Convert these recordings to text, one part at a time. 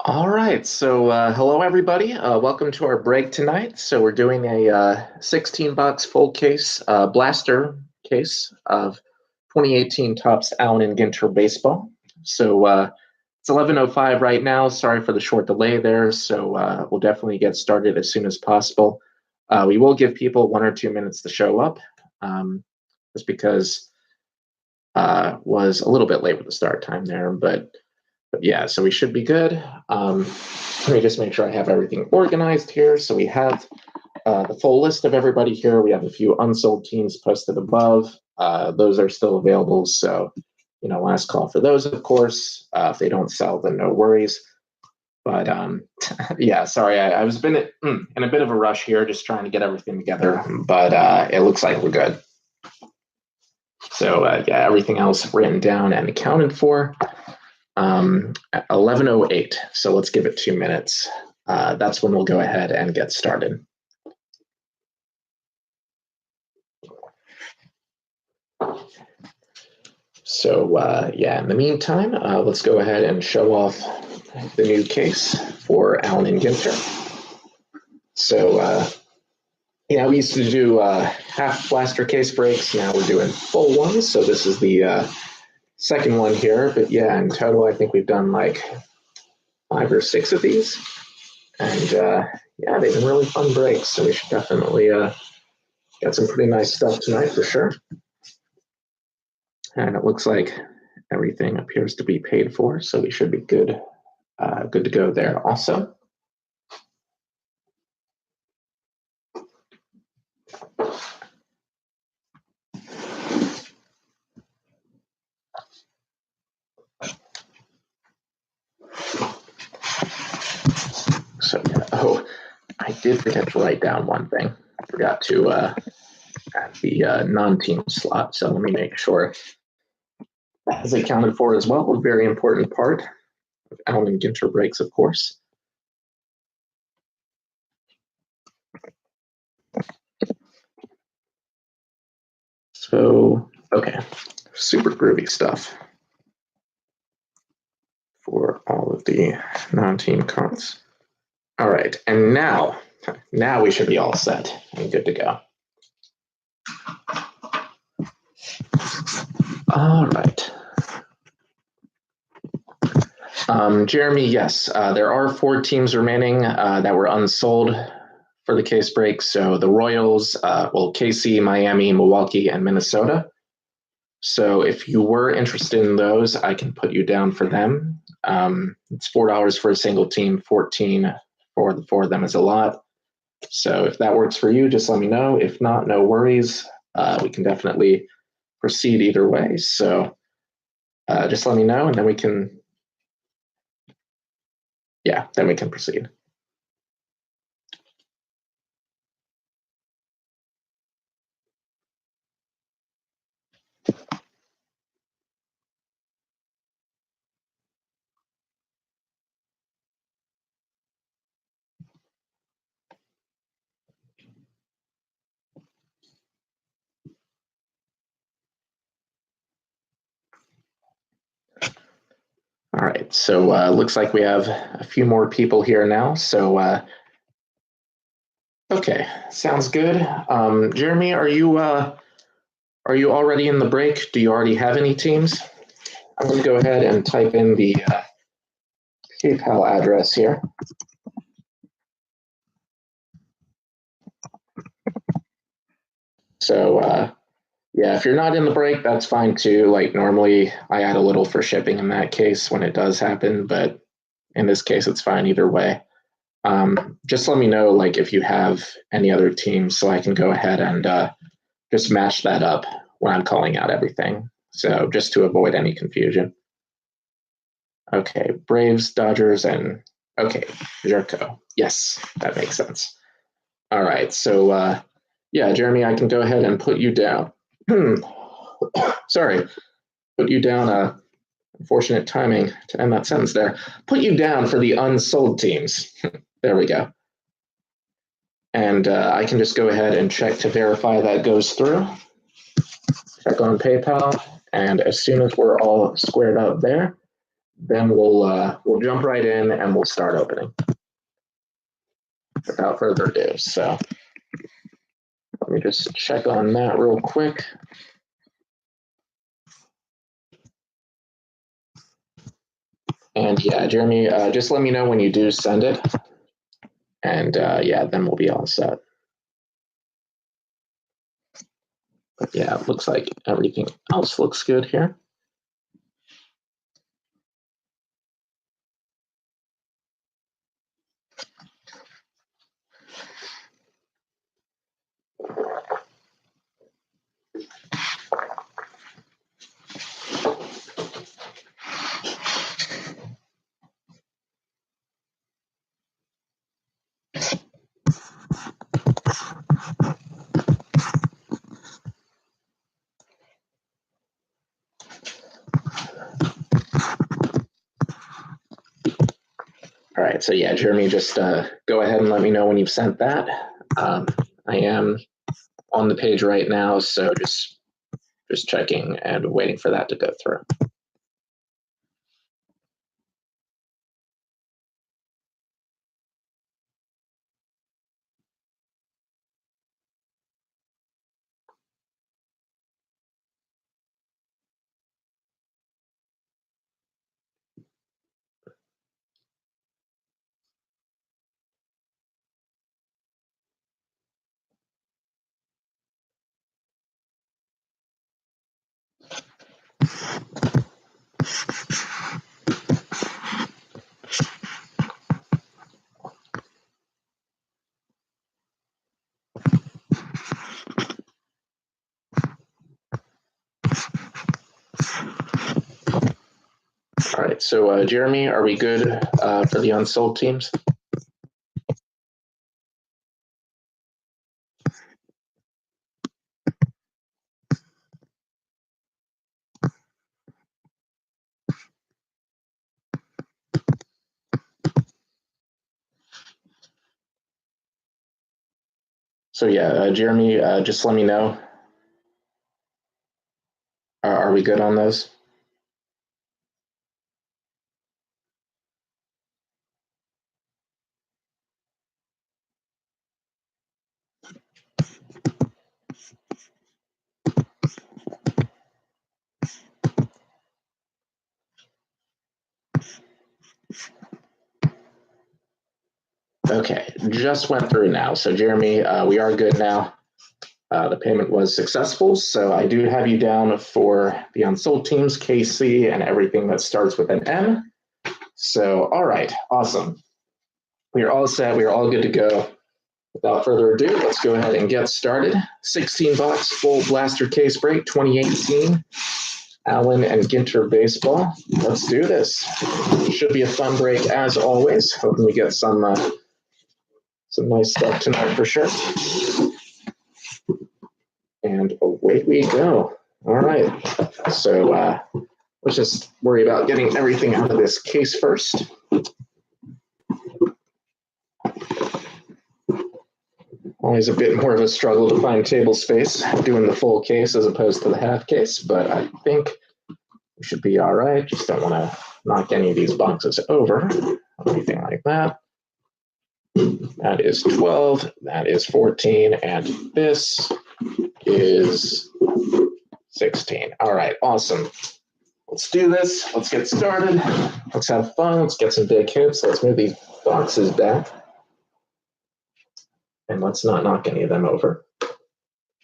All right, so hello everybody. Welcome to our break tonight. So we're doing a 16 box full case blaster case of 2018 Topps Allen and Ginter baseball. So it's 11:05 right now. Sorry for the short delay there. So we'll definitely get started as soon as possible. We will give people 1 or 2 minutes to show up, just because was a little bit late with the start time there, but yeah, so we should be good. Let me just make sure I have everything organized here. So we have the full list of everybody here. We have a few unsold teams posted above. Those are still available. So, last call for those, of course. If they don't sell, then no worries. But yeah, sorry, I was in a bit of a rush here, just trying to get everything together. But it looks like we're good. So yeah, everything else written down and accounted for. 11:08, so let's give it 2 minutes. That's when we'll go ahead and get started. So yeah, in the meantime, let's go ahead and show off the new case for Allen and Ginter. So yeah, we used to do half blaster case breaks. Now we're doing full ones. So this is the second one here, but yeah, in total, I think we've done like 5 or 6 of these, and yeah, they've been really fun breaks. So we should definitely get some pretty nice stuff tonight for sure. And it looks like everything appears to be paid for, so we should be good, good to go there also. So, oh, I did forget to write down one thing. I forgot to add the non-team slot, so let me make sure that is accounted for as well. A very important part of Allen and Ginter breaks, of course. So, okay, super groovy stuff for all of the non-team cards. All right, and now we should be all set and good to go. All right. Jeremy, yes, there are 4 teams remaining that were unsold for the case break. So the Royals, KC, Miami, Milwaukee, and Minnesota. So if you were interested in those, I can put you down for them. It's $4 for a single team, $14 for the 4 of them is a lot. So if that works for you, just let me know. If not, no worries. We can definitely proceed either way. So just let me know, and then we can, yeah, then we can proceed. All right, so looks like we have a few more people here now. So, okay, sounds good. Jeremy, are you already in the break? Do you already have any teams? I'm going to go ahead and type in the PayPal address here. So, yeah, if you're not in the break, that's fine too. Like normally I add a little for shipping in that case when it does happen, but in this case, it's fine either way. Just let me know like if you have any other teams so I can go ahead and just match that up when I'm calling out everything. So just to avoid any confusion. Okay, Braves, Dodgers, and okay, Jerko. Yes, that makes sense. All right, so yeah, Jeremy, I can go ahead and put you down. Sorry, put you down. Unfortunate timing to end that sentence there. Put you down for the unsold teams. There we go. And I can just go ahead and check to verify that goes through. Check on PayPal, and as soon as we're all squared up there, then we'll jump right in and we'll start opening without further ado. So let me just check on that real quick. And yeah, Jeremy, just let me know when you do send it. And yeah, then we'll be all set. But yeah, it looks like everything else looks good here. All right, so yeah, Jeremy, just go ahead and let me know when you've sent that. I am on the page right now, so just checking and waiting for that to go through. All right, so Jeremy, are we good for the unsold teams? So yeah, Jeremy, just let me know. Are we good on those? Okay, just went through now. So Jeremy, we are good now. The payment was successful, so I do have you down for the unsold teams, KC, and everything that starts with an M. So, all right, awesome. We are all set. We are all good to go. Without further ado, let's go ahead and get started. 16 box full blaster case break 2018. Allen and Ginter baseball. Let's do this. Should be a fun break as always. Hoping we get some nice stuff tonight for sure. And away we go. All right. So let's just worry about getting everything out of this case first. Always a bit more of a struggle to find table space doing the full case as opposed to the half case, but I think we should be all right. Just don't want to knock any of these boxes over or anything like that. That is 12, that is 14, and this is 16. All right, awesome. Let's do this. Let's get started. Let's have fun. Let's get some big hits. Let's move these boxes back. And let's not knock any of them over.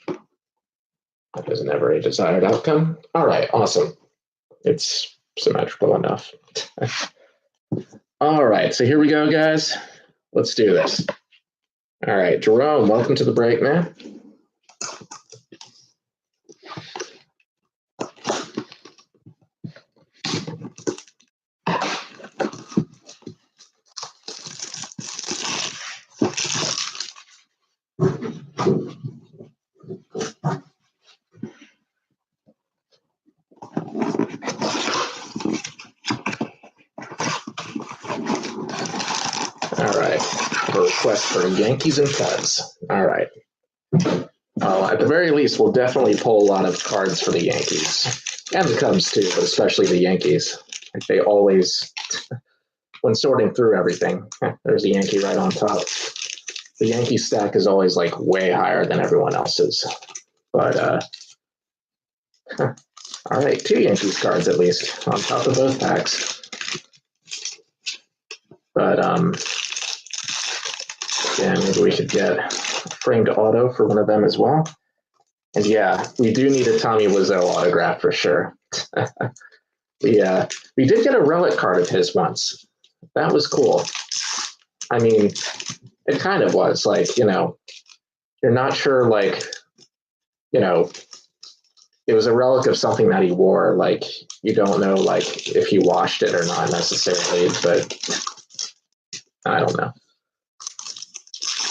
That is never a desired outcome. All right, awesome. It's symmetrical enough. All right, so here we go, guys. Let's do this. All right, Jerome, welcome to the break, man. All right, a request for Yankees and Cubs. All right. At the very least, we'll definitely pull a lot of cards for the Yankees. And the Cubs too, but especially the Yankees. Like they always, when sorting through everything, there's a Yankee right on top. The Yankee stack is always like way higher than everyone else's. But all right, 2 Yankees cards at least on top of both packs. But yeah, maybe we could get a framed auto for one of them as well. And yeah, we do need a Tommy Wiseau autograph for sure. We did get a relic card of his once. That was cool. I mean, it kind of was like, you know, you're not sure, like, you know, it was a relic of something that he wore. Like, you don't know, like, if he washed it or not necessarily, but I don't know.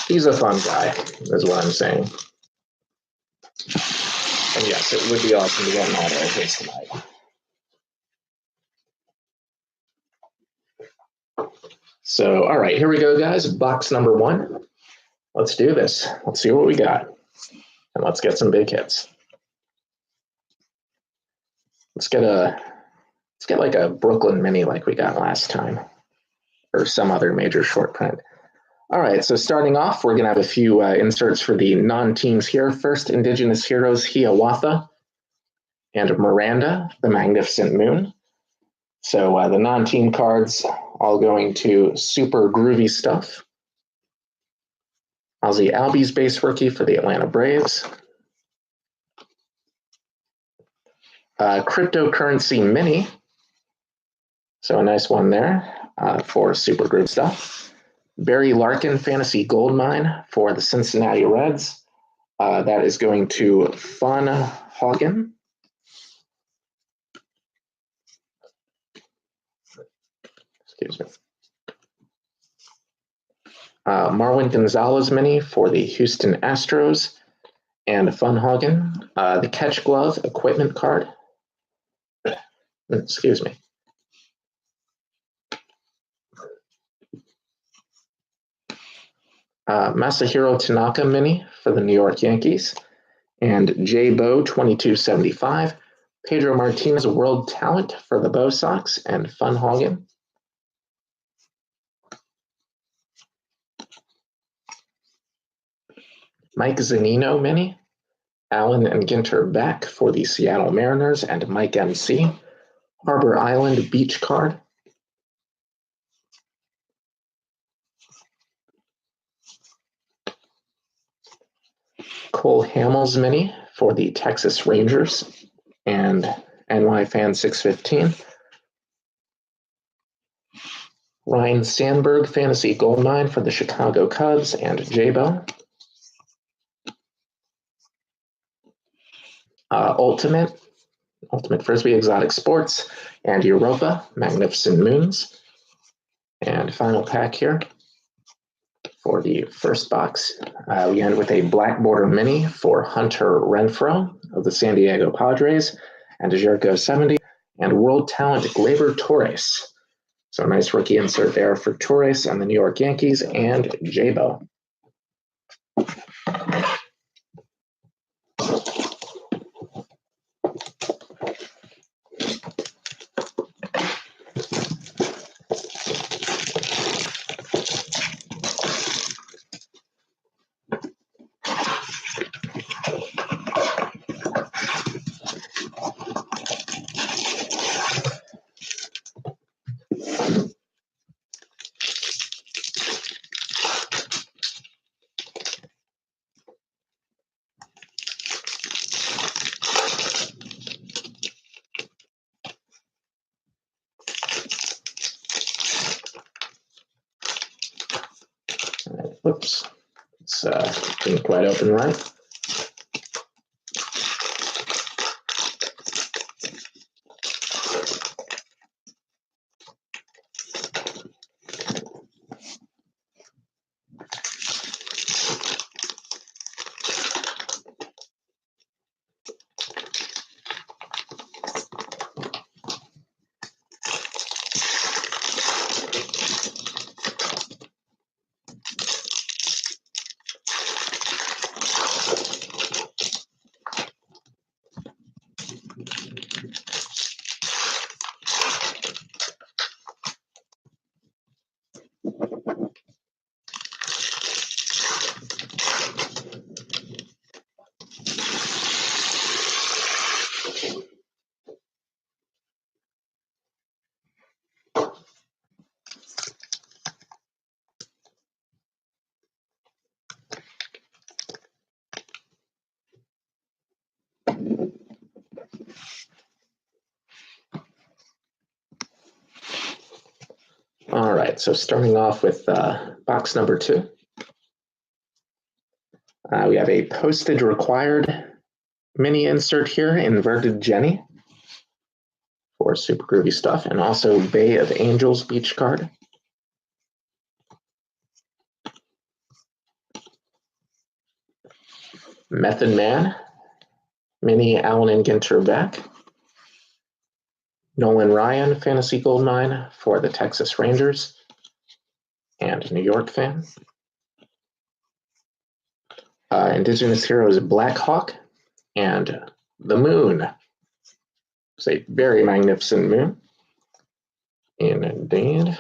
He's a fun guy, is what I'm saying. And yes, it would be awesome to get an auto of his tonight. So, all right, here we go, guys. Box number 1. Let's do this. Let's see what we got. And let's get some big hits. Let's get like a Brooklyn mini like we got last time, or some other major short print. All right, so starting off, we're going to have a few inserts for the non-teams here. First, Indigenous Heroes Hiawatha and Miranda, the Magnificent Moon. So the non-team cards all going to Super Groovy Stuff. Ozzie Albies base rookie for the Atlanta Braves. Cryptocurrency Mini. So a nice one there for Super Groove Stuff. Barry Larkin Fantasy Goldmine for the Cincinnati Reds. That is going to Fun Hagen. Excuse me. Marwin Gonzalez mini for the Houston Astros and Funhagen. The Catch Glove equipment card. Excuse me. Masahiro Tanaka mini for the New York Yankees and J-Bo 2275. Pedro Martinez World Talent for the Bo Sox and Funhagen. Mike Zunino mini, Allen and Ginter back for the Seattle Mariners and Mike MC. Harbor Island Beach card. Cole Hamels mini for the Texas Rangers and NY Fan 615. Ryan Sandberg Fantasy Goldmine for the Chicago Cubs and J-Bo. Ultimate Frisbee Exotic Sports and Europa Magnificent Moons. And final pack here for the first box. We end with a black border mini for Hunter Renfroe of the San Diego Padres and Jerko 70 and World Talent Gleyber Torres. So a nice rookie insert there for Torres and the New York Yankees and J-Bo. Whoops, it's didn't quite open right. All right, so starting off with box number 2. We have a postage required mini insert here, Inverted Jenny, for super groovy stuff, and also Bay of Angels beach card. Method Man, mini Allen and Ginter back. Nolan Ryan, Fantasy Goldmine for the Texas Rangers and New York fan. Indigenous Heroes Black Hawk and the Moon. It's a very magnificent moon. Indeed.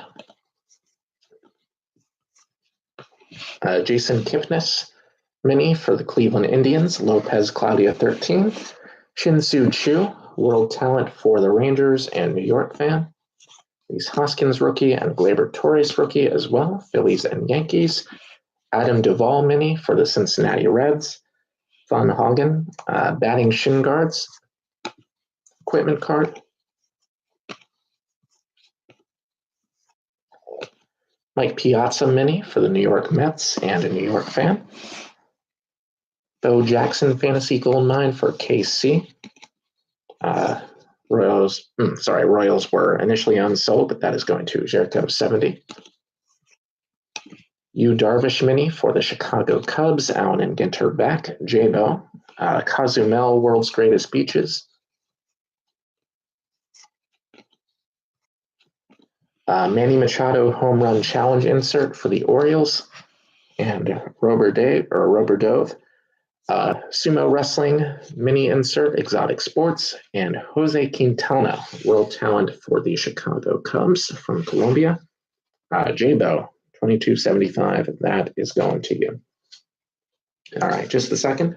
Jason Kipnis, mini for the Cleveland Indians, Lopez Claudia 13. Shin-Soo Choo, World Talent for the Rangers and New York fan. Reese Hoskins rookie and Gleyber Torres rookie as well, Phillies and Yankees. Adam Duvall mini for the Cincinnati Reds. Van Hagen, batting shin guards, equipment card. Mike Piazza mini for the New York Mets and a New York fan. Bo Jackson Fantasy Goldmine for KC. Royals were initially unsold, but that is going to Jericho 70. Yu Darvish mini for the Chicago Cubs, Allen and Ginter back, J-Bo. Cozumel World's Greatest Beaches. Manny Machado Home Run Challenge insert for the Orioles, and Robert Dove. Sumo Wrestling mini insert, Exotic Sports, and Jose Quintana, World Talent for the Chicago Cubs from Colombia. J-Bo, 2275, that is going to you. All right, just a second.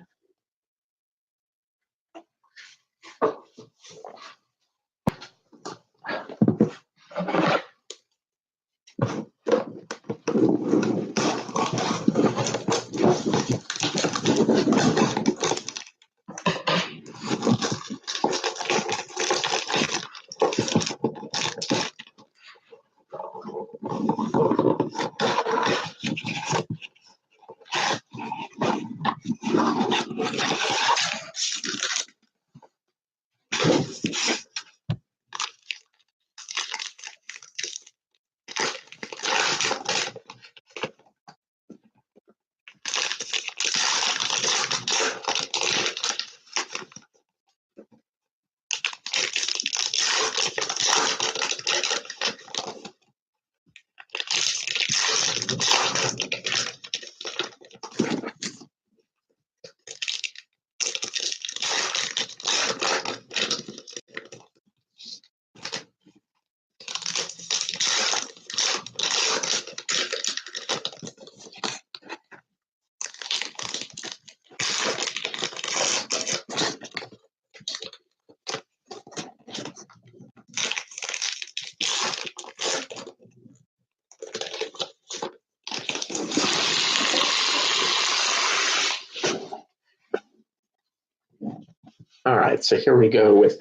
All right, so here we go with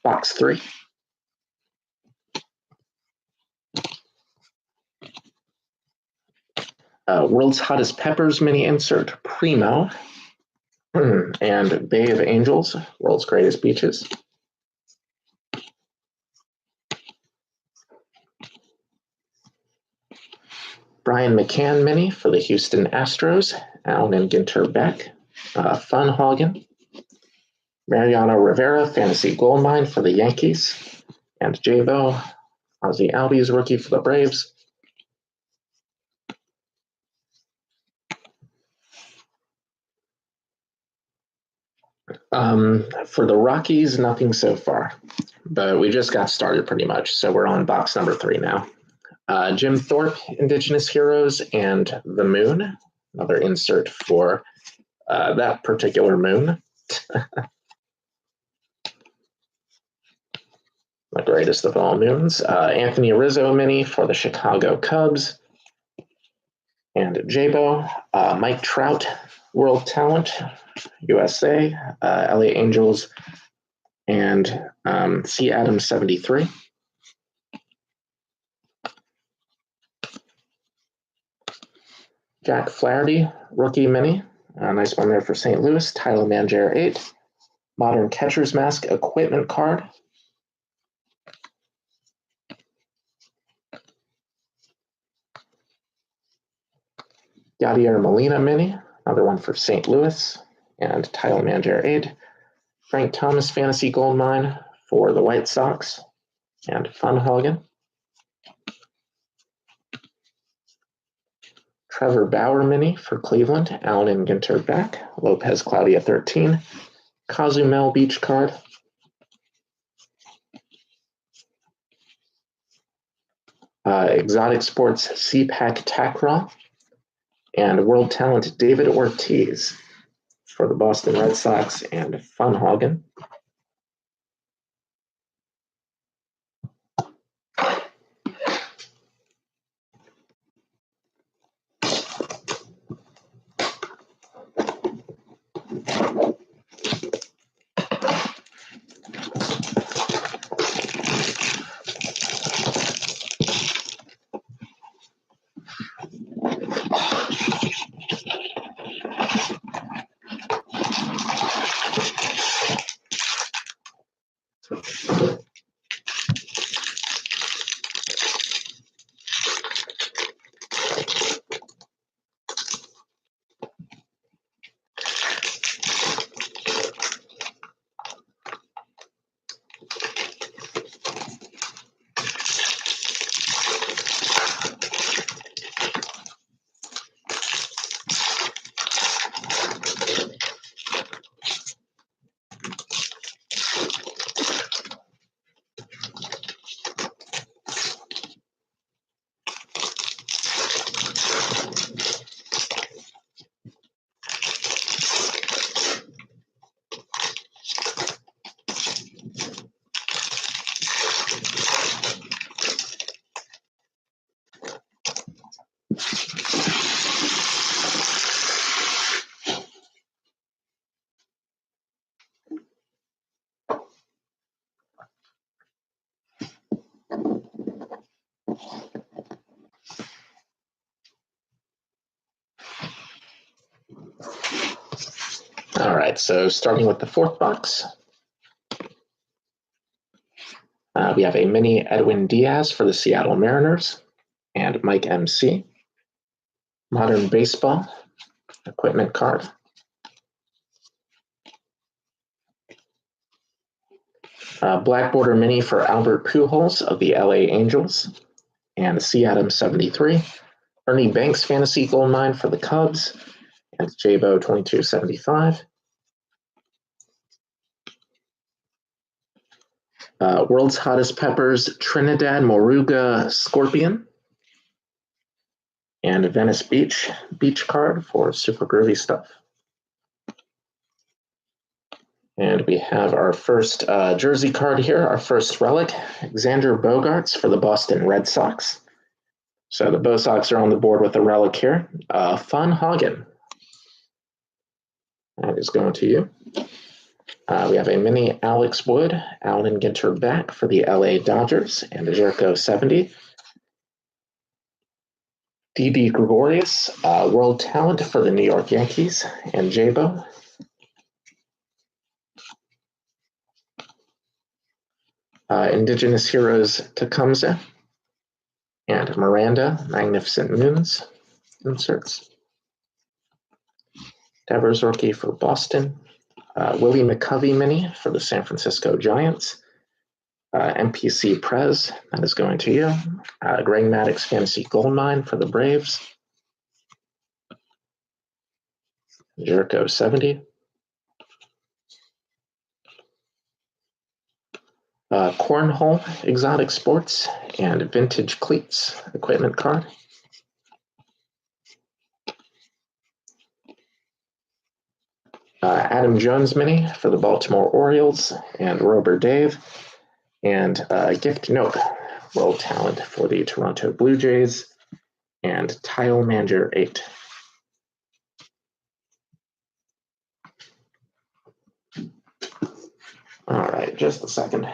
box 3. World's Hottest Peppers mini insert, Primo, and Bay of Angels, World's Greatest Beaches. Brian McCann mini for the Houston Astros, Allen and Ginter back. Van Hagen. Mariano Rivera, Fantasy Goldmine for the Yankees. And J-Bo, Ozzie Albies rookie for the Braves. For the Rockies, nothing so far. But we just got started pretty much, so we're on box number 3 now. Jim Thorpe, Indigenous Heroes, and the Moon. Another insert for that particular moon. The greatest of all moons. Anthony Rizzo mini for the Chicago Cubs. And J-Bo, Mike Trout, World Talent, USA, LA Angels, and C. Adams 73. Jack Flaherty, rookie mini. Nice one there for St. Louis. Title Manager 8. Modern Catcher's Mask equipment card. Yadier Molina mini. Another one for St. Louis. And Title Manager 8. Frank Thomas Fantasy Gold Mine for the White Sox. And Funhagen. Trevor Bauer mini for Cleveland. Allen and Ginter back. Lopez Claudia 13. Cozumel Beach card. Exotic Sports CPAC Tackra. And World Talent David Ortiz for the Boston Red Sox and Funhagen. All right, so starting with the fourth box, we have a mini Edwin Diaz for the Seattle Mariners and Mike MC. Modern Baseball equipment card. Black border mini for Albert Pujols of the LA Angels and C. Adams 73. Ernie Banks Fantasy Gold Mine for the Cubs and Jabo 2275. World's Hottest Peppers Trinidad Moruga Scorpion and Venice Beach card for super groovy stuff. And we have our first jersey card here, our first relic, Xander Bogaerts for the Boston Red Sox. So the Bo Sox are on the board with the relic here. Funhagen. That is going to you. We have a mini Alex Wood, Allen Ginter back for the LA Dodgers, and a Jericho 70. Didi Gregorius, World Talent for the New York Yankees, and Jabo. Indigenous Heroes Tecumseh, and Miranda, Magnificent Moons inserts. Devers rookie for Boston. Willie McCovey mini for the San Francisco Giants. MPC Prez, that is going to you. Greg Maddux Fantasy Gold Mine for the Braves. Jericho 70. Cornhole Exotic Sports and Vintage Cleats equipment card. Adam Jones mini for the Baltimore Orioles and Robert Dave, and Gift Note World Talent for the Toronto Blue Jays and Tile Manager 8. right, just a second.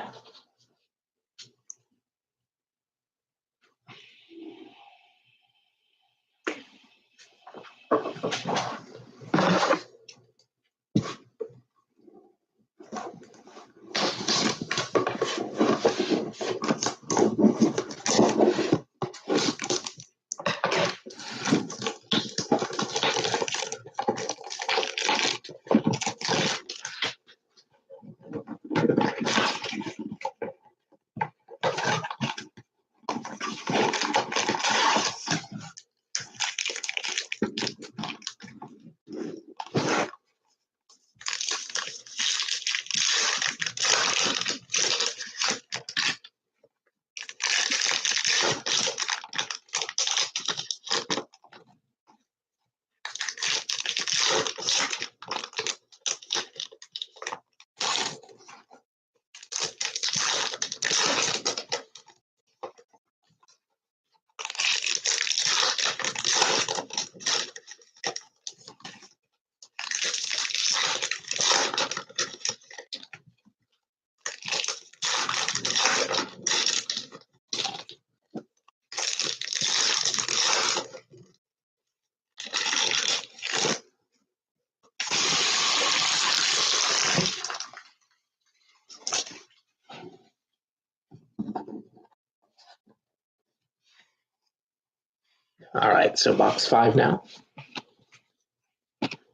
All right, so box 5 now.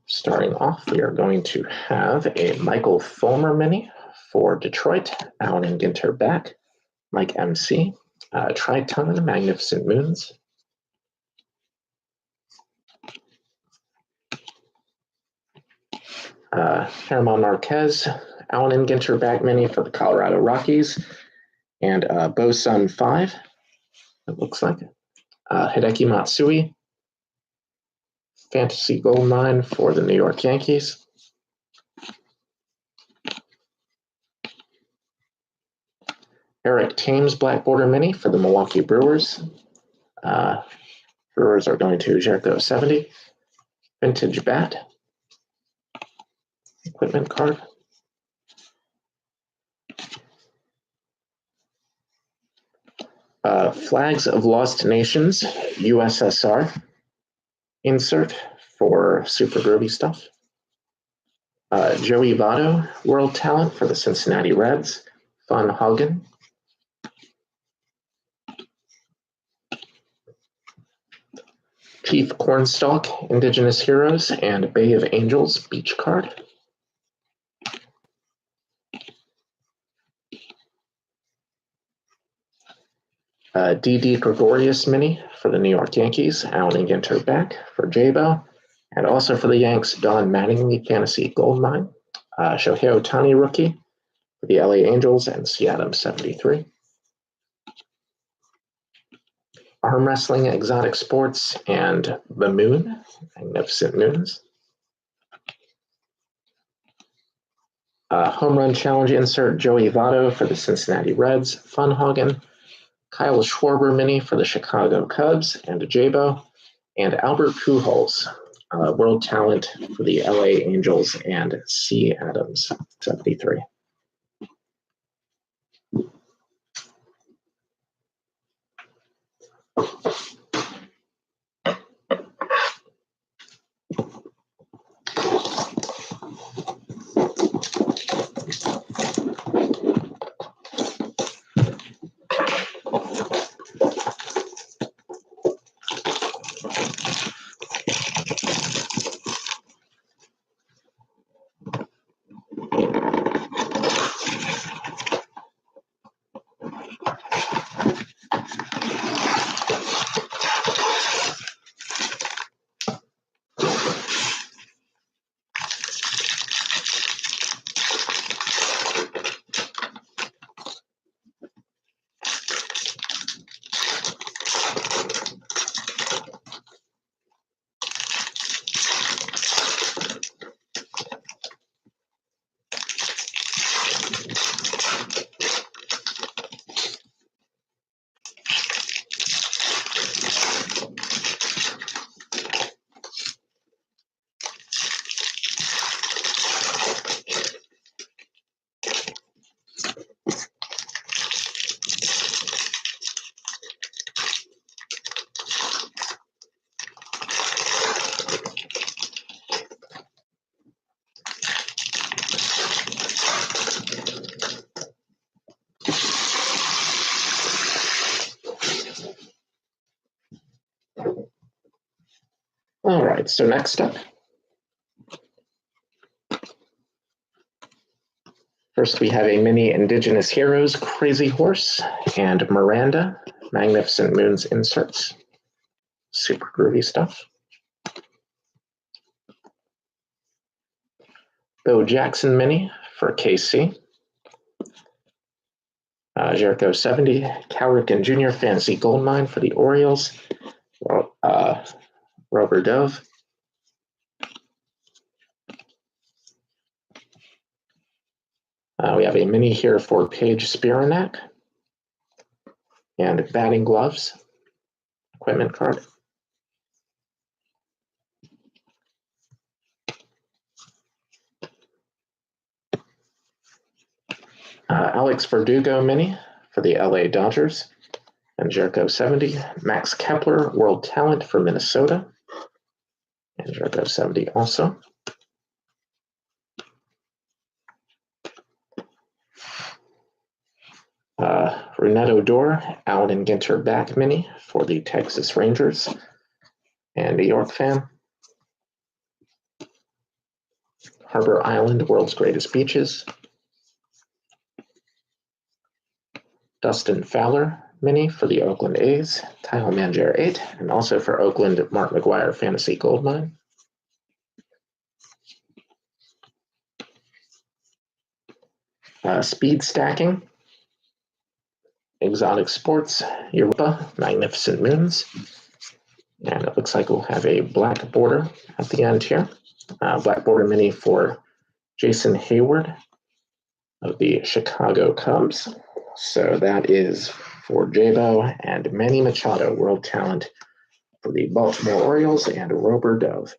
Starting off, we are going to have a Michael Fulmer mini for Detroit, Allen and Ginter back, Mike MC, Tri-Ton, Magnificent Moons, Herman Marquez, Allen and Ginter back mini for the Colorado Rockies, and Bosun 5, it looks like. Hideki Matsui, Fantasy Gold Mine for the New York Yankees. Eric Thames Black Border Mini for the Milwaukee Brewers. Brewers are going to Jericho 70. Vintage Bat. Equipment card. Flags of Lost Nations, USSR. Insert for Super Groovy stuff. Joey Votto, World Talent for the Cincinnati Reds. Fun Hogan. Keith Cornstalk, Indigenous Heroes, and Bay of Angels Beach card. D.D. Gregorius mini for the New York Yankees, Allen and Ginter back for J-Bo, and also for the Yanks, Don Mattingly Fantasy Gold Mine, Shohei Ohtani rookie for the LA Angels, and C. Adams 73. Arm Wrestling Exotic Sports and The Moon, Magnificent Moons. Home Run Challenge insert Joey Votto for the Cincinnati Reds, Fun Hogan, Kyle Schwarber mini for the Chicago Cubs and J-Bo, and Albert Pujols, World Talent for the LA Angels and C. Adams 73. All right, so next up. First, we have a mini Indigenous Heroes Crazy Horse and Miranda Magnificent Moons inserts. Super groovy stuff. Bo Jackson Mini for KC. Jericho 70, Cal Ripken Jr. Fantasy Goldmine for the Orioles. Rubber Dove. We have a mini here for Paige Spiranak. And batting gloves. Equipment card. Alex Verdugo Mini for the LA Dodgers. And Jericho 70, Max Kepler World Talent for Minnesota. And Jericho 70 also. Rougned Odor, Allen and Ginter back mini for the Texas Rangers and New York fan. Harbor Island, World's Greatest Beaches. Dustin Fowler mini for the Oakland A's, Kyle Mangier 8, and also for Oakland, Mark McGuire Fantasy Goldmine. Speed Stacking. Exotic Sports, Europa, Magnificent Moons. And it looks like we'll have a black border at the end here. Black border mini for Jason Hayward of the Chicago Cubs. So that is for J-Bo and Manny Machado, World Talent for the Baltimore Orioles and Rober Dove.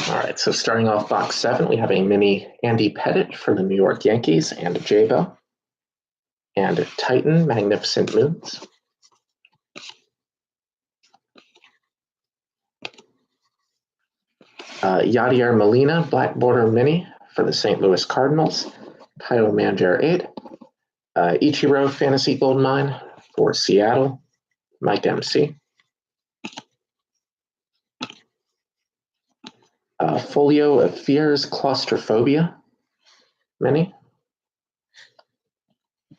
All right, so starting off box 7, we have a mini Andy Pettitte for the New York Yankees and J-Bo. And Titan Magnificent Moons. Yadier Molina Black Border Mini for the St. Louis Cardinals. Kyle Mangier 8. Ichiro Fantasy Goldmine for Seattle. Mike MC. Folio of Fears Claustrophobia Mini.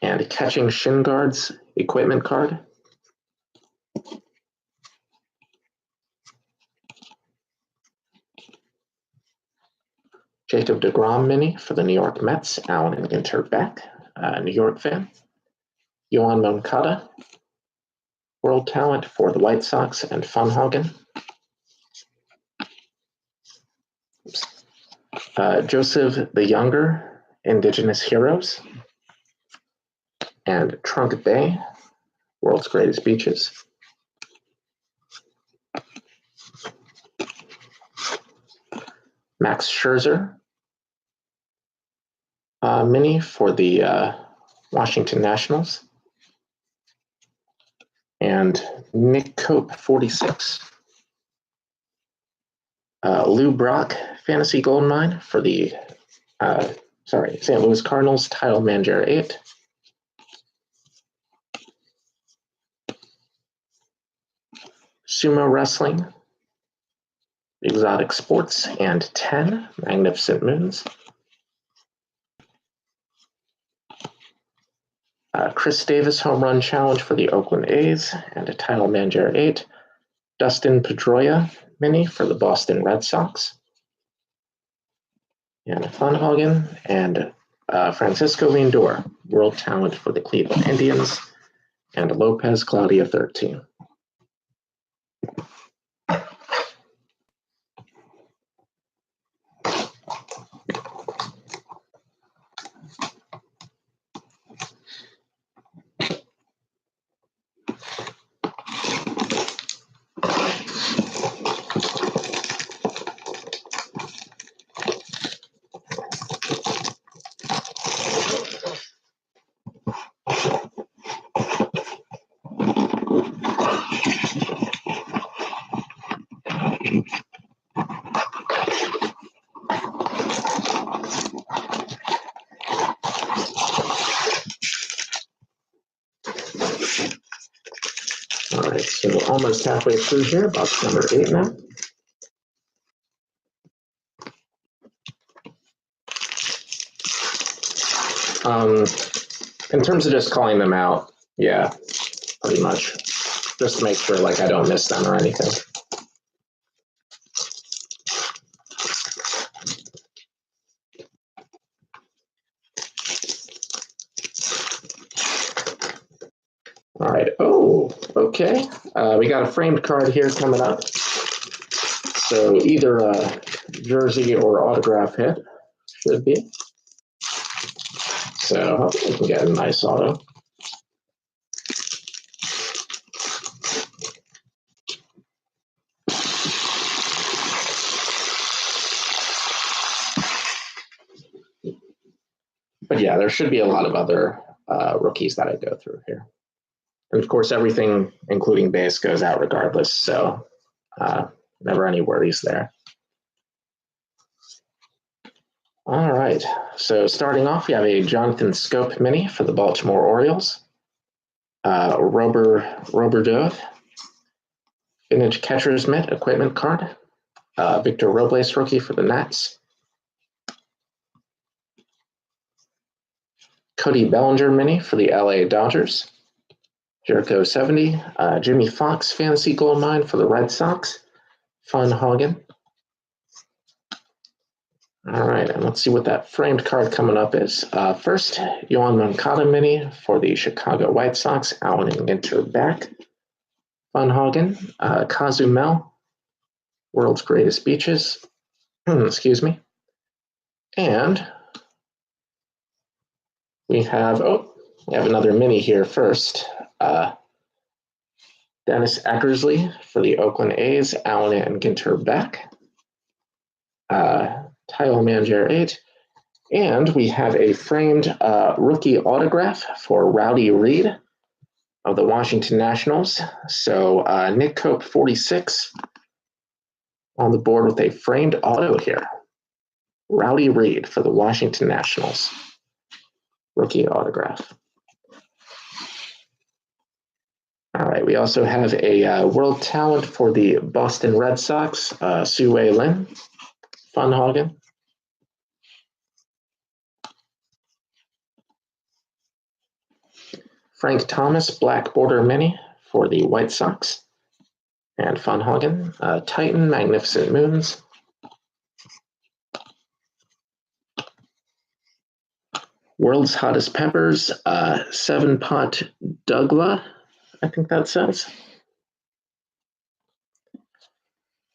And Catching Shin Guards Equipment Card. Jacob deGrom Mini for the New York Mets, Allen and Ginter back, New York fan. Yohan Moncada, World Talent for the White Sox and Funhagen. Joseph the Younger, Indigenous Heroes. And Trunk Bay, World's Greatest Beaches. Max Scherzer mini for the Washington Nationals. And Nick Cope, 46. Lou Brock, Fantasy Gold Mine for the St. Louis Cardinals, Title Manager 8. Sumo Wrestling, Exotic Sports, and 10, Magnificent Moons. Chris Davis Home Run Challenge for the Oakland A's and a Title Manager 8. Dustin Pedroia Mini for the Boston Red Sox. And Funhagen and Francisco Lindor, World Talent for the Cleveland Indians. And Lopez Claudia 13. All right, so almost halfway through here, box number 8 now. In terms of just calling them out, yeah, pretty much. Just to make sure like I don't miss them or anything. All right, oh, okay. We got a framed card here coming up. So either a jersey or autograph hit should be. So hopefully we can get a nice auto. But yeah, there should be a lot of other rookies that I go through here. And of course, everything, including base, goes out regardless. So never any worries there. All right. So starting off, we have a Jonathan Scope mini for the Baltimore Orioles. Robert vintage catcher's mitt equipment card. Victor Robles rookie for the Nats. Cody Bellinger mini for the LA Dodgers. Jericho 70. Jimmy Fox fantasy gold mine for the Red Sox. Funhagen. All right, and let's see what that framed card coming up is. First, Yoan Moncada mini for the Chicago White Sox. Allen and Ginter back. Funhagen. Cozumel, World's Greatest Beaches. Excuse me. And we have another mini here first. Dennis Eckersley for the Oakland A's. Allen and Ginter back. Title Manager 8. And we have a framed rookie autograph for Rowdy Reed of the Washington Nationals. So Nick Cope, 46, on the board with a framed auto here. Rowdy Reed for the Washington Nationals. Rookie autograph. All right, we also have a World Talent for the Boston Red Sox, Sue Lin, Funhagen. Frank Thomas, Black Border Mini for the White Sox. And Funhagen. Titan, Magnificent Moons. World's Hottest Peppers, 7-pot Douglas, I think that says.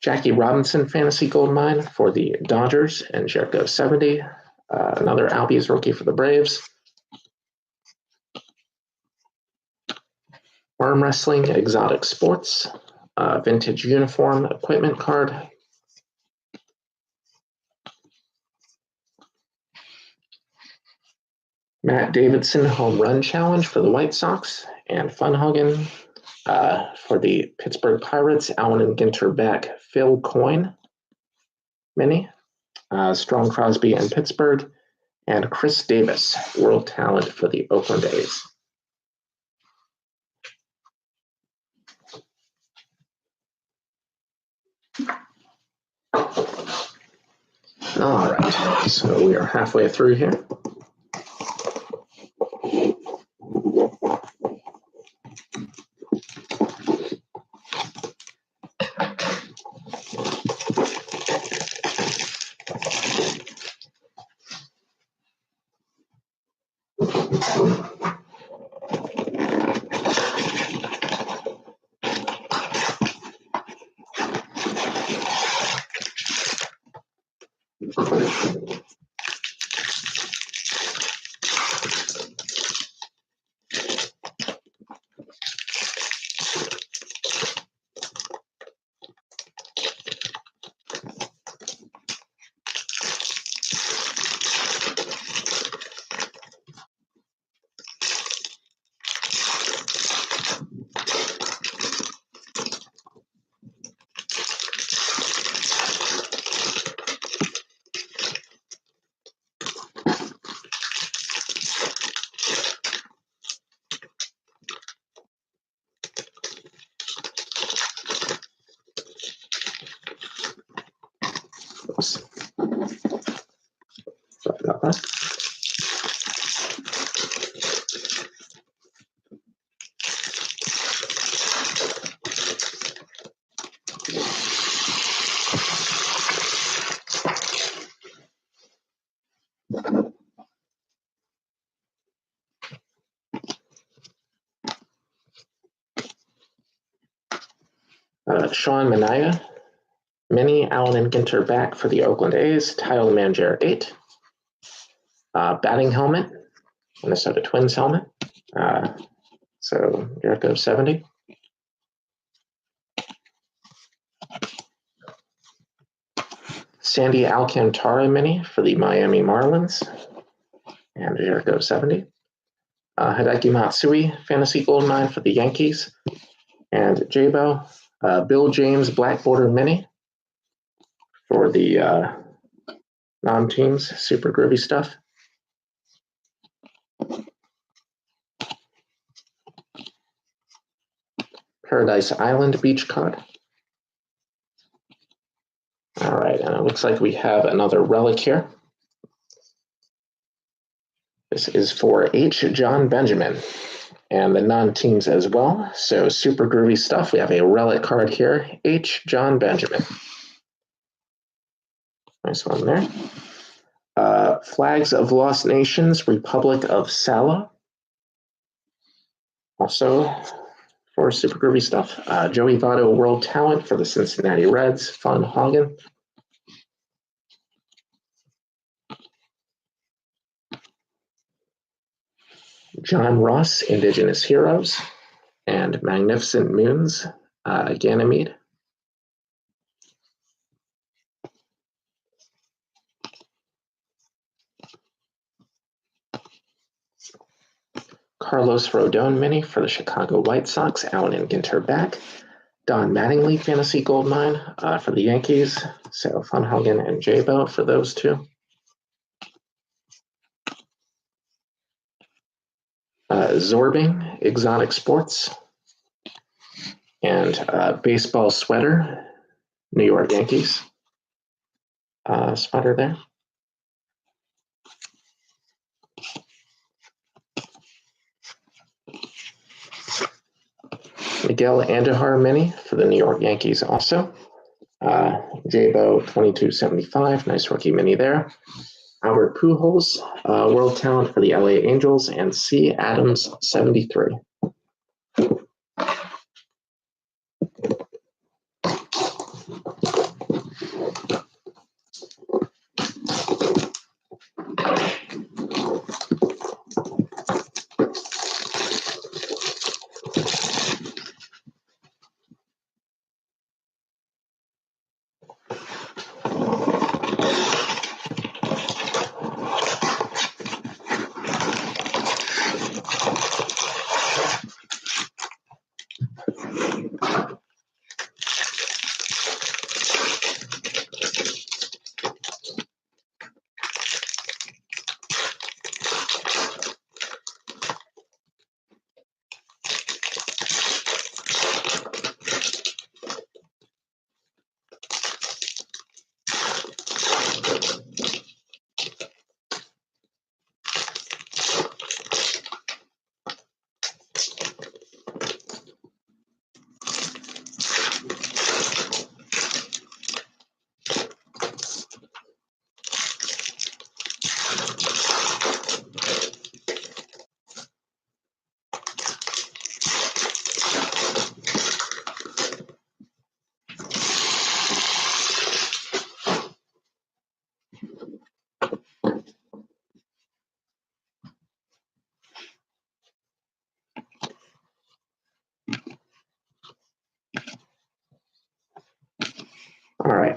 Jackie Robinson Fantasy Gold Mine for the Dodgers and Jericho 70. Another Albies rookie for the Braves. Arm Wrestling, Exotic Sports, Vintage Uniform Equipment Card. Matt Davidson home run challenge for the White Sox, and Funhagen for the Pittsburgh Pirates. Allen and Ginter back. Phil Coyne mini. Strong Crosby and Pittsburgh, and Chris Davis, world talent for the Oakland A's. All right, so we are halfway through here. Oops. Sorry about that. Sean Manaea, mini. Allen and Ginter back for the Oakland A's. Tile Manger 8. Batting helmet, Minnesota Twins helmet. So Jericho 70. Sandy Alcantara mini for the Miami Marlins, and Jericho 70. Hideki Matsui fantasy gold mine for the Yankees, and Jabo. Bill James black border mini for the non-teams, super groovy stuff. Paradise Island beach card. All right, and it looks like we have another relic here. This is for H. John Benjamin and the non-teams as well. So super groovy stuff. We have a relic card here, H. John Benjamin. Nice one there. Flags of Lost Nations, Republic of Sala. Also for super groovy stuff. Joey Votto World Talent for the Cincinnati Reds, Fun Hagen. John Ross, Indigenous Heroes, and Magnificent Moons, Ganymede. Carlos Rodon mini for the Chicago White Sox, Allen and Ginter back. Don Mattingly fantasy gold mine for the Yankees, so Funhagen and Jabo for those two. Zorbing, Exotic Sports, and Baseball Sweater, New York Yankees. Sweater there. Miguel Andujar mini for the New York Yankees also. Jabo 2275, nice rookie mini there. Albert Pujols, World Talent for the LA Angels, and C. Adams 73.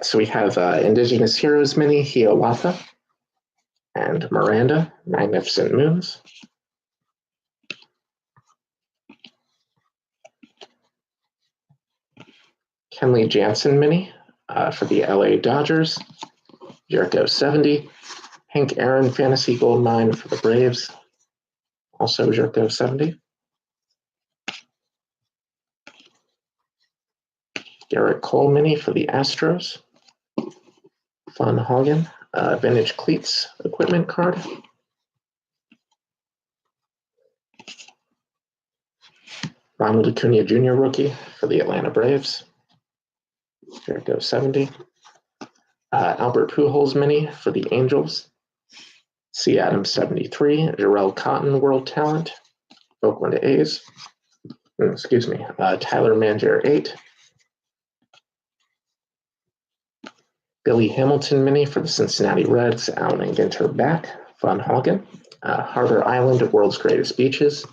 right, so we have Indigenous Heroes Mini, Hiawatha, and Miranda, Magnificent Moons. Kenley Jansen Mini for the LA Dodgers, Jericho 70. Hank Aaron Fantasy Gold Mine for the Braves, also Jericho 70. Garrett Cole Mini for the Astros, Fun Hagen, Vintage Cleats equipment card. Ronald Acuna Jr. rookie for the Atlanta Braves, Jericho 70. Albert Pujols Mini for the Angels, C. Adams 73. Jarrell Cotton World Talent, Oakland A's. Excuse me. Tyler Mangier 8. Billy Hamilton Mini for the Cincinnati Reds, Allen and Ginter back, Von Hagen. Harbor Island, World's Greatest Beaches.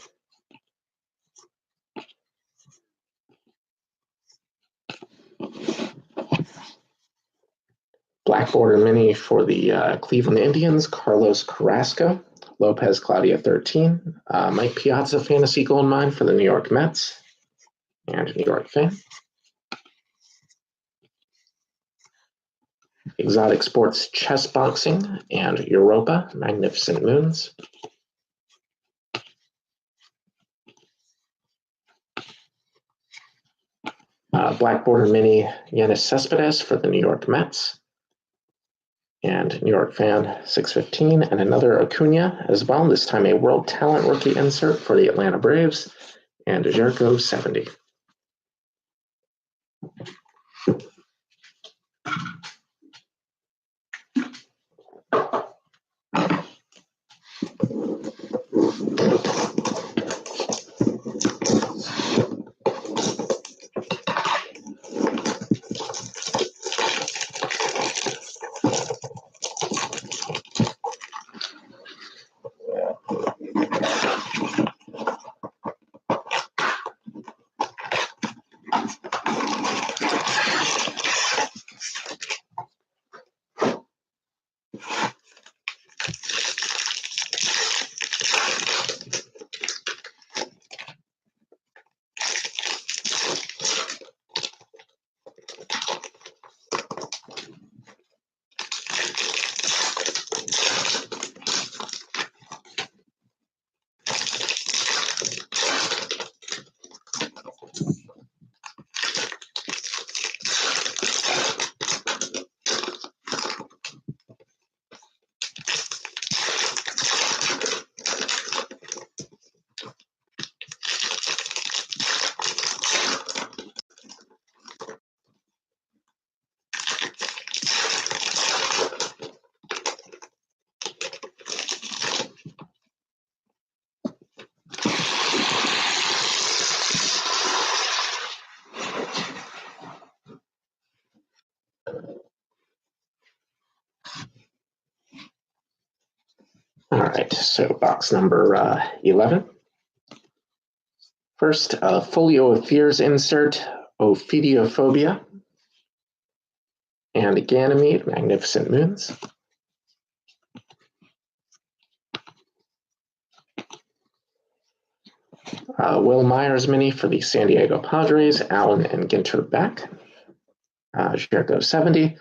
Black Border Mini for the Cleveland Indians, Carlos Carrasco. Lopez Claudia 13. Mike Piazza Fantasy Gold Mine for the New York Mets and New York fan. Exotic Sports Chess Boxing and Europa, Magnificent Moons. Black Border Mini, Yannis Cespedes for the New York Mets and New York fan 615, and another Acuna as well, this time a World Talent rookie insert for the Atlanta Braves and Jericho 70. All right, so box number 11. First, Folio of Fears insert, Ophidiophobia, and Ganymede, Magnificent Moons. Will Myers Mini for the San Diego Padres, Allen and Ginter back, Jericho 70.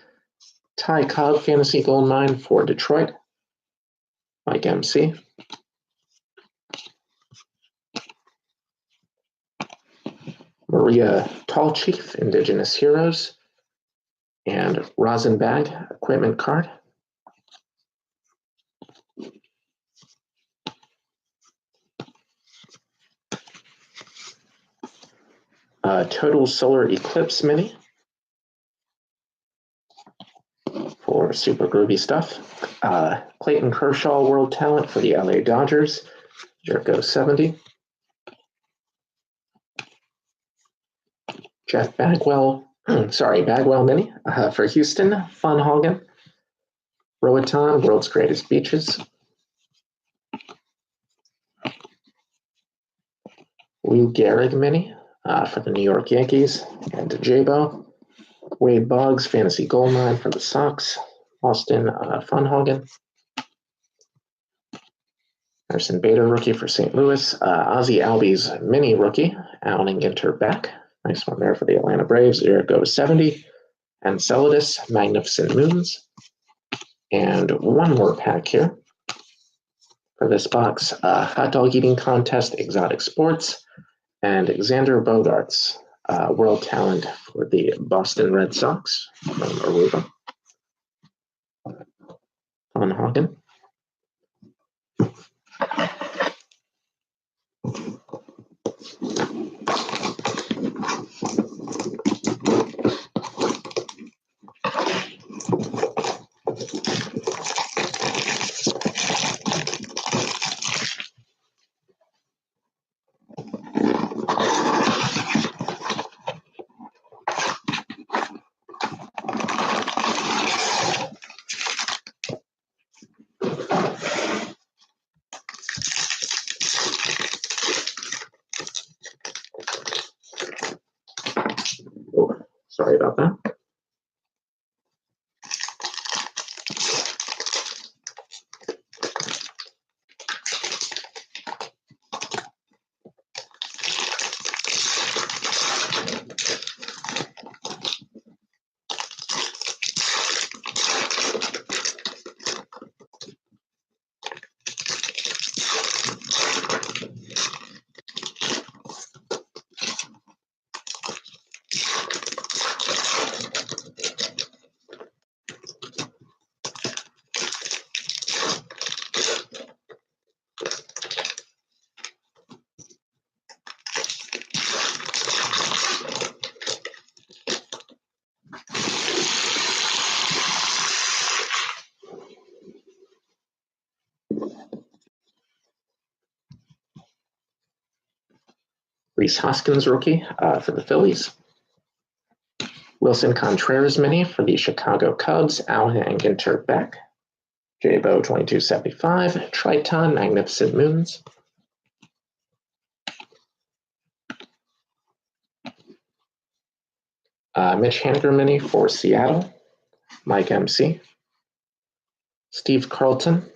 Ty Cobb Fantasy Gold Mine for Detroit, Mike MC. Maria Tallchief, Indigenous Heroes, and Rosenbag equipment card. Total Solar Eclipse Mini for super groovy stuff. Clayton Kershaw World Talent for the LA Dodgers, Jericho 70. Jeff Bagwell, Bagwell Mini for Houston, Fun Hagen. Roatan, World's Greatest Beaches. Lou Gehrig Mini for the New York Yankees and Jabo. Wade Boggs, fantasy goal line for the Sox. Austin Funhagen. Emerson Bader, rookie for St. Louis. Ozzie Albies, mini rookie. Allen and Ginter back. Nice one there for the Atlanta Braves. There it goes, 70. And Enceladus, Magnificent Moons. And one more pack here for this box. Hot Dog Eating Contest, Exotic Sports. And Xander Bogaerts, World Talent for the Boston Red Sox from Aruba. Funhagen. Oh, sorry about that. Rhys Hoskins, rookie for the Phillies. Wilson Contreras, mini for the Chicago Cubs. Allen and Ginter back. J-Bo, 2275. Triton, Magnificent Moons. Mitch Haniger, mini for Seattle. Mike MC. Steve Carlton,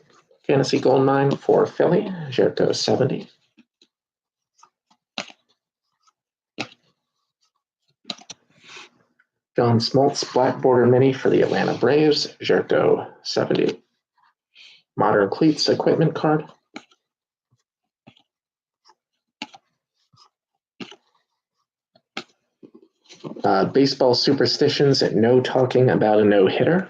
fantasy gold mine for Philly. Jerko, 70. John Smoltz, black border mini for the Atlanta Braves. Jerko, 70. Modern Cleats equipment card. Baseball superstitions, no talking about a no-hitter.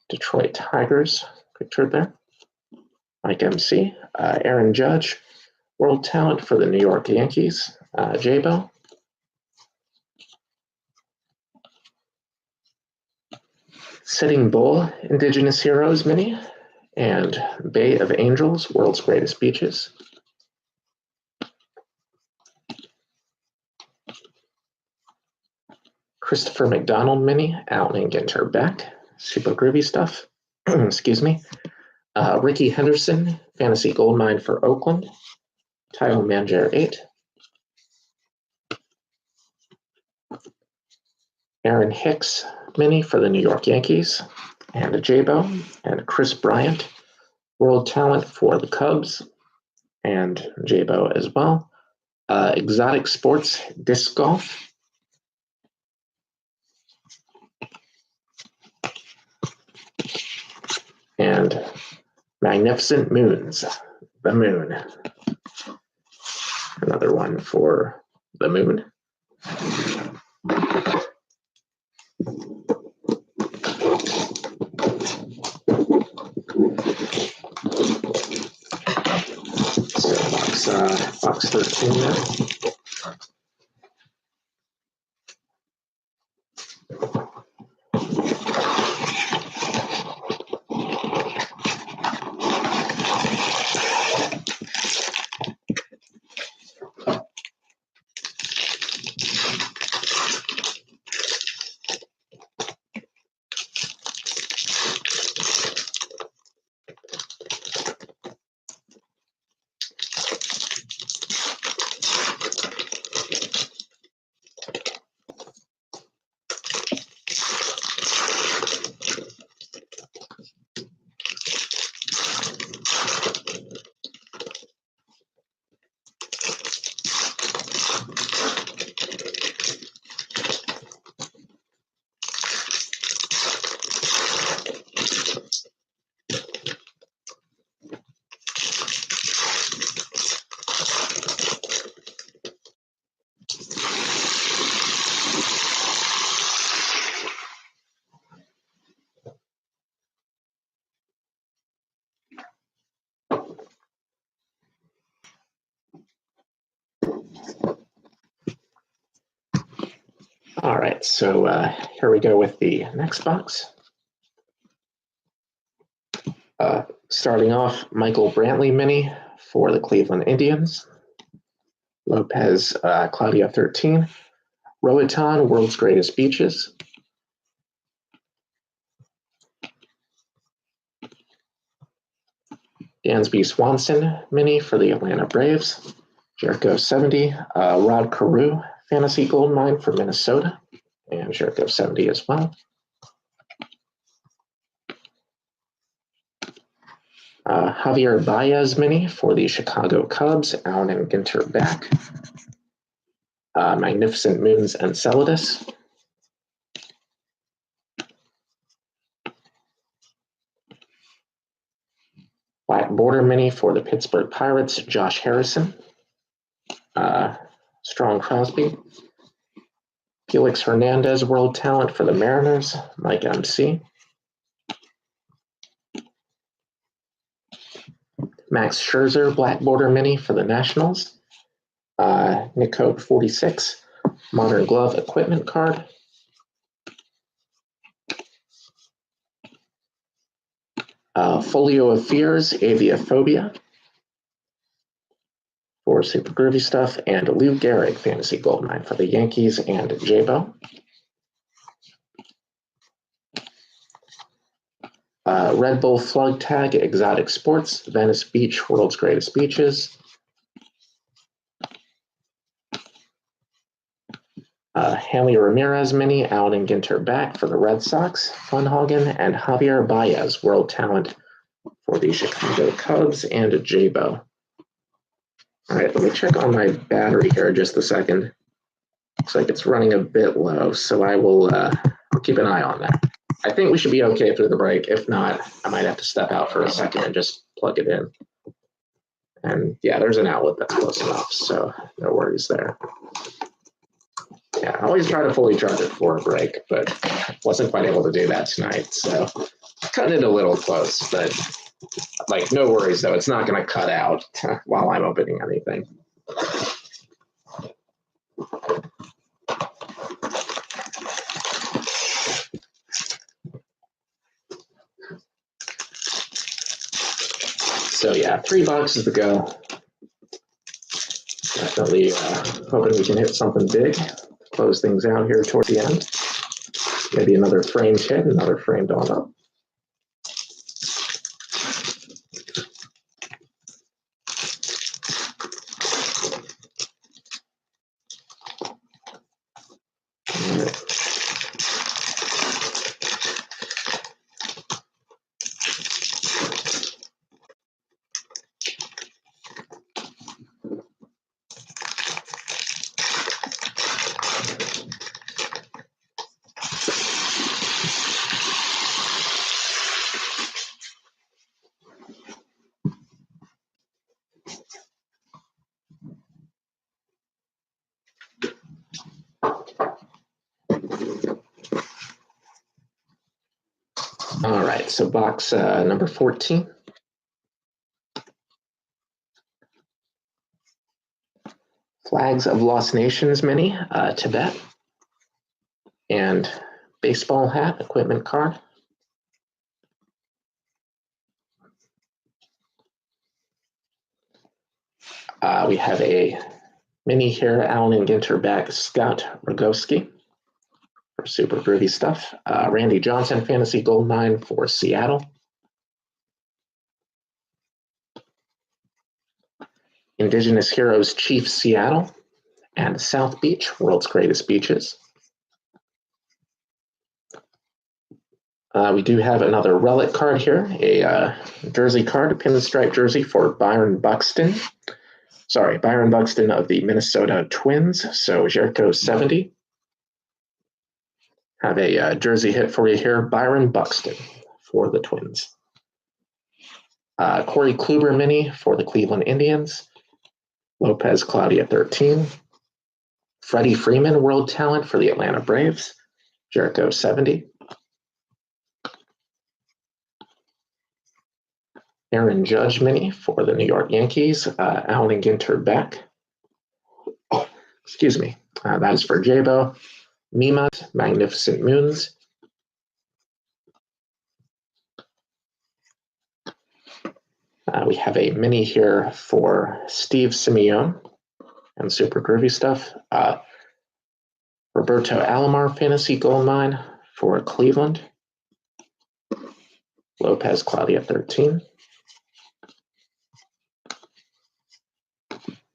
Detroit Tigers, pictured there. Mike MC. Aaron Judge, world talent for the New York Yankees. J-Bo. Sitting Bull, Indigenous Heroes mini. And Bay of Angels, World's Greatest Beaches. Christopher McDonald mini, Allen and Ginter back. Super groovy stuff. Excuse me. Ricky Henderson, fantasy gold mine for Oakland. Title Manager 8. Aaron Hicks mini for the New York Yankees. And a J-Bo. And Chris Bryant, world talent for the Cubs. And J-Bo as well. Exotic Sports Disc Golf. And Magnificent Moons, the moon. Another one for the moon. So box 13 there. All right, so here we go with the next box. Starting off, Michael Brantley mini for the Cleveland Indians. Lopez Claudia 13. Roatan, World's Greatest Beaches. Dansby Swanson mini for the Atlanta Braves. Jericho 70. Rod Carew Fantasy Gold Mine for Minnesota. And Jericho 70 as well. Javier Baez mini for the Chicago Cubs. Allen and Ginter back. Magnificent Moons Enceladus. Black Border mini for the Pittsburgh Pirates. Josh Harrison. Strong Crosby. Felix Hernandez World Talent for the Mariners. Mike MC. Max Scherzer Black Border mini for the Nationals. Nick Hope 46. Modern Glove Equipment card. Folio of Fears Aviophobia for Super Groovy Stuff. And Lou Gehrig Fantasy Goldmine for the Yankees and Jabo. Red Bull Flug Tag Exotic Sports. Venice Beach World's Greatest Beaches. Hanley Ramirez mini, Allen and Ginter back for the Red Sox, Funhagen, and Javier Baez World Talent for the Chicago Cubs and Jabo. All right, let me check on my battery here just a second. Looks like it's running a bit low, so I'll keep an eye on that. I think we should be okay through the break. If not, I might have to step out for a second and just plug it in. And yeah, there's an outlet that's close enough, so no worries there. Yeah, I always try to fully charge it for a break, but wasn't quite able to do that tonight. So cutting it a little close, but like no worries though. It's not going to cut out while I'm opening anything. So yeah, 3 boxes to go. Definitely hoping we can hit something big. Close things out here toward the end. Maybe another framed hit, another framed on up. All right, so box number 14. Flags of Lost Nations mini, Tibet. And baseball hat, equipment card. We have a mini here, Allen and Ginter back, Scott Rogowski for Super Groovy Stuff. Randy Johnson Fantasy Gold Mine for Seattle. Indigenous Heroes Chief Seattle and South Beach, World's Greatest Beaches. We do have another relic card here, a jersey card, a pinstripe jersey for Byron Buxton. Sorry, Byron Buxton of the Minnesota Twins, so Jericho 70. Have a jersey hit for you here, Byron Buxton for the Twins. Corey Kluber mini for the Cleveland Indians. Lopez Claudia 13. Freddie Freeman World Talent for the Atlanta Braves. Jericho 70. Aaron Judge mini for the New York Yankees. Allen and Ginter back. Oh, excuse me. That is for Jabo. Mima's Magnificent Moons. We have a mini here for Steve Simeone and Super Groovy Stuff. Roberto Alomar Fantasy Goldmine for Cleveland. Lopez Claudia 13.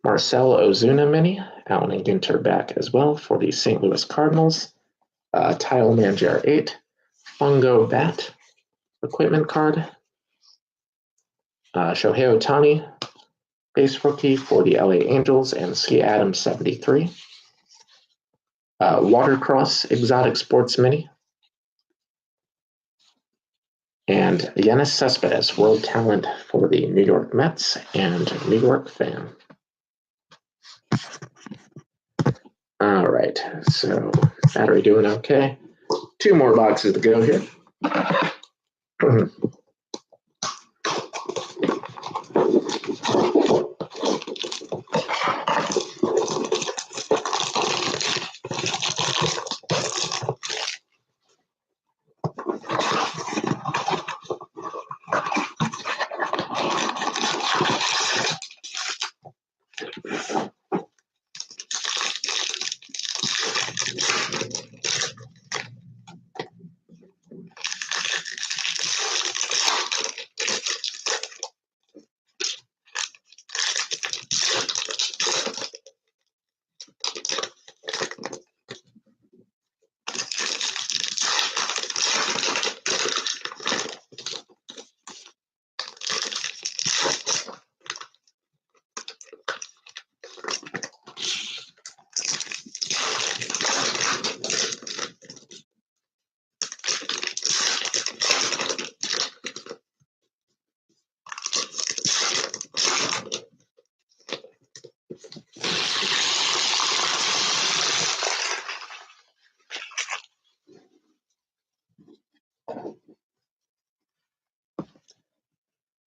Marcel Ozuna mini, Allen and Ginter back as well for the St. Louis Cardinals. Tile Mangier 8. Fungo Bat equipment card. Shohei Ohtani, base rookie for the LA Angels, and Ski Adams 73. Watercross Exotic Sports Mini. And Yoenis Cespedes, World Talent for the New York Mets and New York Fan. All right, so battery doing okay. 2 more boxes to go here.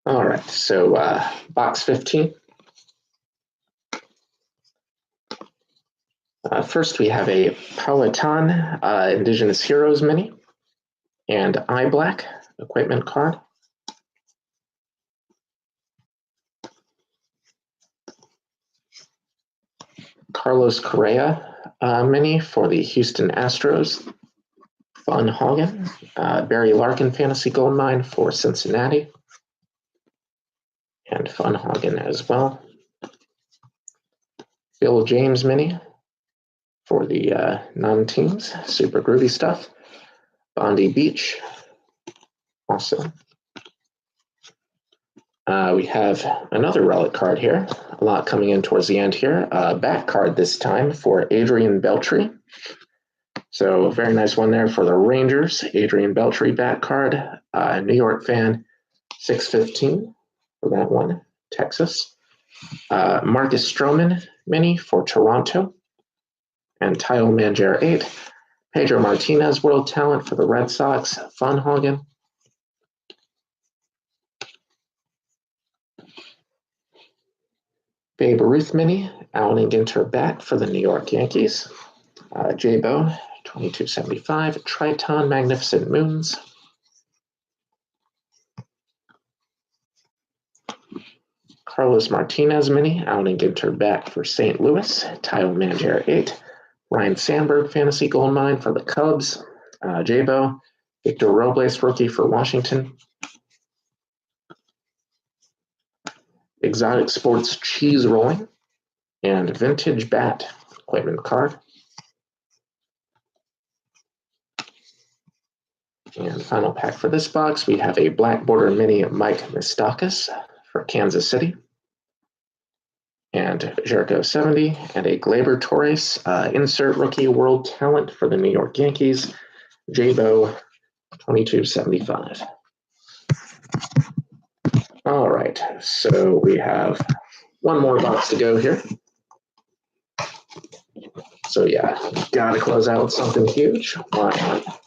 All right, so box 15. First, we have a Peloton Indigenous Heroes mini and iBlack equipment card. Carlos Correa mini for the Houston Astros. Fun Hagen. Barry Larkin Fantasy Goldmine for Cincinnati. And Fun Hagen as well. Bill James mini for the non-teams. Super Groovy Stuff. Bondi Beach. Awesome. We have another relic card here. A lot coming in towards the end here. Back card this time for Adrian Beltre. So a very nice one there for the Rangers. Adrian Beltre back card. New York Fan 615 for that one. Texas. Marcus Stroman mini for Toronto. And Tile Mangier 8. Pedro Martinez World Talent for the Red Sox. Fun Hagen. Babe Ruth mini, Allen and Ginter back for the New York Yankees. J-Bo, 2275. Triton Magnificent Moons. Carlos Martinez mini, Allen and Ginter back for St. Louis. Tile Mangier 8. Ryan Sandberg Fantasy Goldmine for the Cubs. J-Bo, Victor Robles rookie for Washington. Exotic Sports Cheese Rolling and Vintage Bat equipment card. And final pack for this box, we have a Black Border Mini Mike Moustakas for Kansas City. And Jericho 70 and a Gleyber Torres insert rookie World Talent for the New York Yankees. J-Bo 2275. All right, so we have one more box to go here. So yeah, gotta close out with something huge. Why not?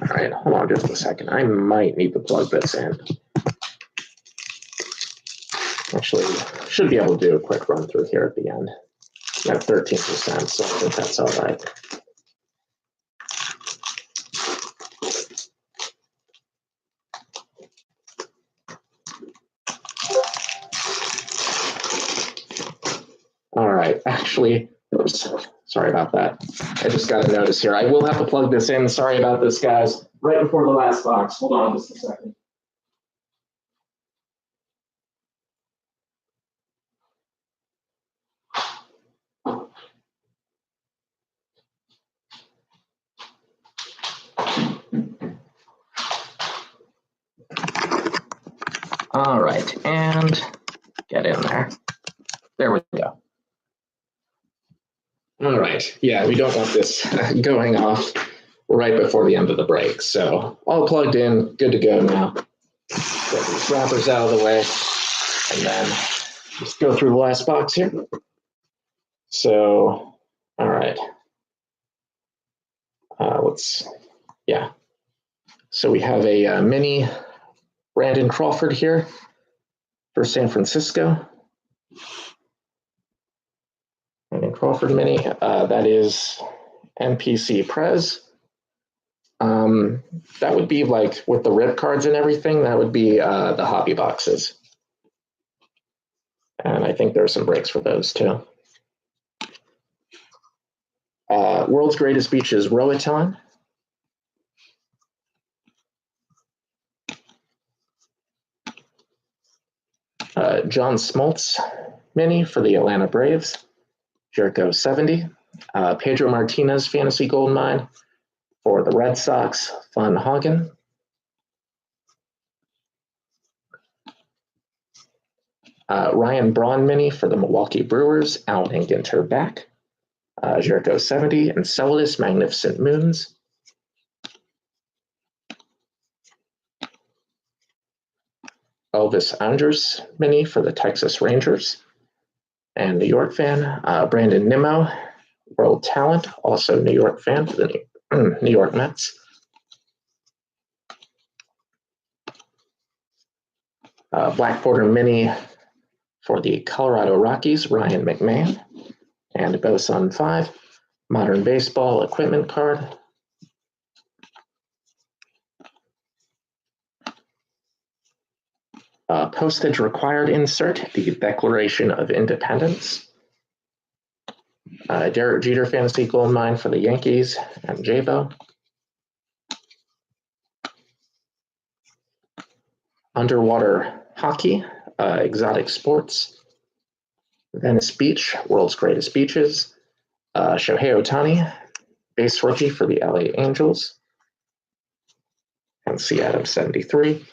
All right, hold on just a second. I might need to plug this in. Actually, should be able to do a quick run through here at the end. I'm at 13%, so I think that's all right. All right, actually, oops, sorry about that. I just got a notice here. I will have to plug this in. Sorry about this, guys. Right before the last box. Hold on just a second. All right, and get in there. There we go. All right, yeah, we don't want this going off right before the end of the break. So all plugged in, good to go now. Get these wrappers out of the way, and then just go through the last box here. So, all right. Yeah. So we have a mini Brandon Crawford here for San Francisco. Brandon Crawford mini, that is NPC Prez. That would be like with the rip cards and everything, that would be the hobby boxes. And I think there's some breaks for those too. World's Greatest Beaches Roatan. John Smoltz mini for the Atlanta Braves. Jericho 70. Pedro Martinez Fantasy Gold Mine for the Red Sox. Von Hagen. Ryan Braun mini for the Milwaukee Brewers. Allen and Ginter back. Jericho 70. And Celadus Magnificent Moons. Elvis Andrus mini for the Texas Rangers. And New York fan. Brandon Nimmo, World Talent, also New York fan for the New York Mets. Black Border mini for the Colorado Rockies, Ryan McMahon. And Bosun 5, Modern Baseball Equipment card. Postage required insert, the Declaration of Independence. Derek Jeter Fantasy Gold Mine for the Yankees and J-Bo. Underwater Hockey, Exotic Sports. Venice Beach, World's Greatest Beaches. Shohei Ohtani, base rookie for the LA Angels. And C. Adams 73.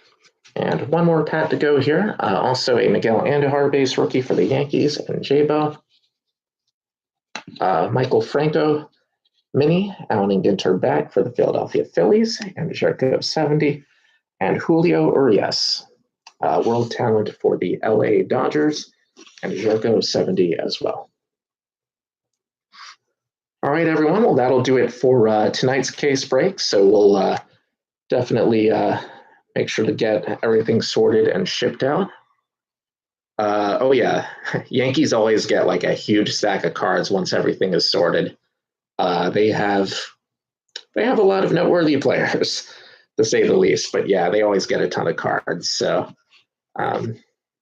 And one more pack to go here. Also a Miguel Andujar base rookie for the Yankees and J-Bo. Michael Franco mini, Allen and Ginter back for the Philadelphia Phillies and Jericho 70. And Julio Urias, World Talent for the LA Dodgers and Jericho 70 as well. All right, everyone. Well, that'll do it for tonight's case break. So we'll definitely make sure to get everything sorted and shipped out. Oh yeah, Yankees always get like a huge stack of cards once everything is sorted. They have a lot of noteworthy players, to say the least. But yeah, they always get a ton of cards. So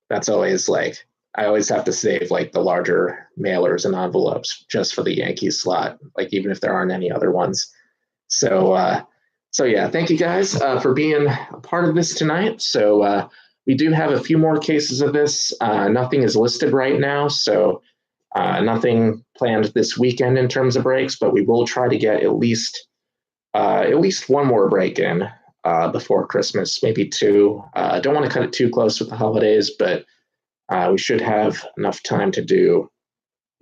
that's always like, I always have to save like the larger mailers and envelopes just for the Yankees slot, like even if there aren't any other ones. So yeah, thank you guys for being a part of this tonight. So we do have a few more cases of this. Nothing is listed right now, so nothing planned this weekend in terms of breaks, but we will try to get at least one more break in before Christmas, maybe two. Don't want to cut it too close with the holidays, but we should have enough time to do,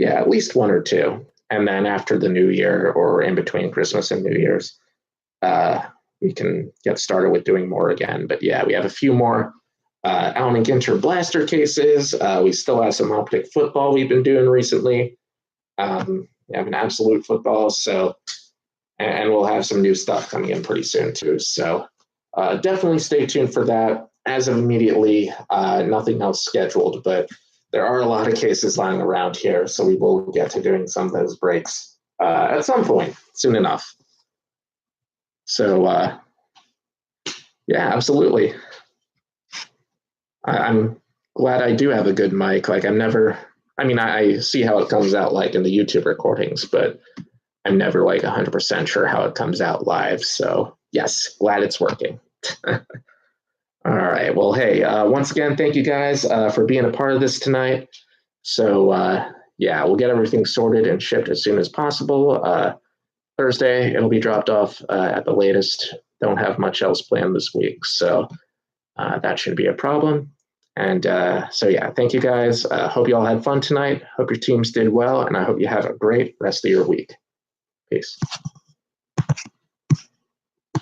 at least one or two. And then after the new year or in between Christmas and New Year's, we can get started with doing more again. But yeah, we have a few more Allen and Ginter blaster cases. We still have some optic football we've been doing recently. We have an absolute football. So and we'll have some new stuff coming in pretty soon too. So definitely stay tuned for that. As of immediately, nothing else scheduled, but there are a lot of cases lying around here, so we will get to doing some of those breaks at some point soon enough. So yeah, absolutely. I'm glad I do have a good mic. Like I see how it comes out like in the YouTube recordings, but I'm never like 100% sure how it comes out live. So yes, glad it's working. All right. Well, hey, once again, thank you guys for being a part of this tonight. So yeah, we'll get everything sorted and shipped as soon as possible. Thursday, it'll be dropped off at the latest. Don't have much else planned this week, so that shouldn't be a problem. And so yeah, thank you guys. Hope you all had fun tonight. Hope your teams did well, and I hope you have a great rest of your week. Peace.